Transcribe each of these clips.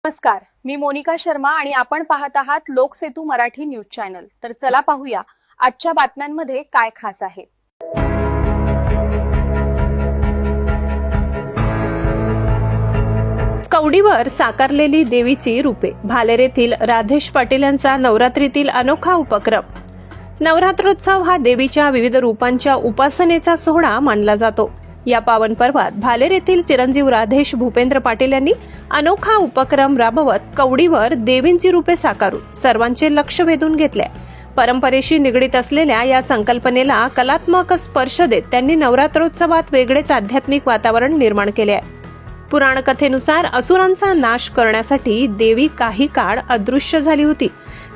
नमस्कार, मी मोनिका शर्मा आणि आपण पाहत आहात लोकसेतू मराठी न्यूज चॅनल। तर चला पाहूया आजच्या बातम्यांमध्ये काय खास आहे। कवडीवर साकारलेली देवीची रूपे। भालेर येथील राधेश पाटील यांचा नवरात्रीतील अनोखा उपक्रम। नवरात्रोत्सव हा देवीच्या विविध रूपांच्या उपासनेचा सोहळा मानला जातो। या पावन पर्वात भालेर येथील चिरंजीव राधेश भूपेंद्र पाटील यांनी अनोखा उपक्रम राबवत कवडीवर देवींची रूपे साकारून सर्वांचे लक्ष वेधून घेतले। परंपरेशी निगडीत असलेल्या या संकल्पनेला कलात्मक स्पर्श देत त्यांनी नवरात्रोत्सवात वेगळेच आध्यात्मिक वातावरण निर्माण केले आहे। पुराण कथेनुसार असुरांचा नाश करण्यासाठी देवी काही काळ अदृश्य झाली होती।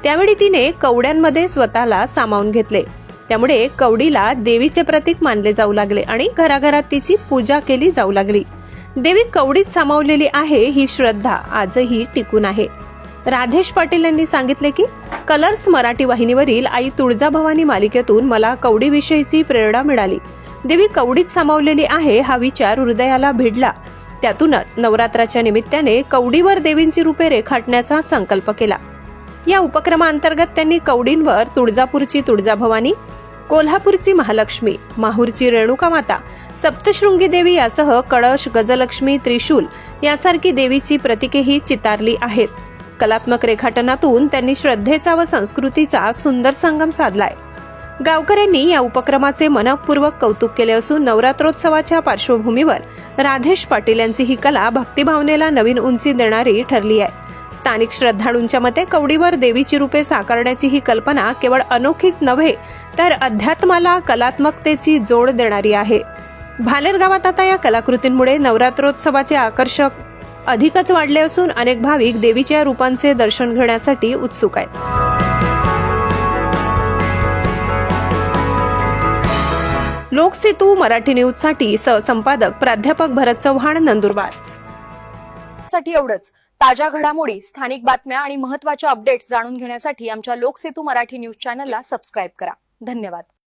त्यावेळी तिने कवड्यांमध्ये स्वतःला सामावून घेतले। त्यामुळे कवडीला देवीचे प्रतीक मानले जाऊ लागले आणि घराघरात तिची पूजा केली जाऊ लागली। देवी कवडीत सामावलेली आहे ही श्रद्धा आजही टिकून आहे। राधेश पाटील यांनी सांगितले की कलर्स मराठी वाहिनीवरील आई तुळजाभवानी मालिकेतून मला कवडीविषयीची प्रेरणा मिळाली। देवी कवडीत सामावलेली आहे हा विचार हृदयाला भिडला। त्यातूनच नवरात्राच्या निमित्ताने कवडीवर देवींची रूपे रेखाटण्याचा संकल्प केला। या उपक्रमांतर्गत त्यांनी कवडींवर तुळजापूरची तुळजाभवानी, कोल्हापूरची महालक्ष्मी, माहूरची रेणुका माता, सप्तशृंगी देवी यासह कळश, गजलक्ष्मी, त्रिशूल यासारखी देवीची प्रतीकेही चितारली आहेत। कलात्मक रेखाटनातून त्यांनी श्रद्धेचा व संस्कृतीचा सुंदर संगम साधलाय। गावकऱ्यांनी या उपक्रमाचे मनपूर्वक कौतुक केले असून नवरात्रोत्सवाच्या पार्श्वभूमीवर राधेश पाटील यांची ही कला भक्तिभावनेला नवीन उंची देणारी ठरली आहे। स्थानिक श्रद्धाळूंच्या मते कवडीवर देवीची रूपे साकारण्याची ही कल्पना केवळ अनोखीच नव्हे तर अध्यात्माला कलात्मकतेची जोड देणारी आहे। भालेर गावात आता या कलाकृतींमुळे नवरात्रोत्सवाचे आकर्षक अधिकच वाढले असून अनेक भाविक देवीच्या रूपांचे दर्शन घेण्यासाठी उत्सुक आहेत। लोकसेतू मराठी न्यूज साठी सहसंपादक प्राध्यापक भरत चव्हाण, नंदुरबार। साठी एवढंच। ताज्या घडामोडी, स्थानिक बातम्या आणि महत्त्वाच्या अपडेट्स जाणून घेण्यासाठी आमच्या लोकसेतू मराठी न्यूज चॅनलला सबस्क्राइब करा। धन्यवाद।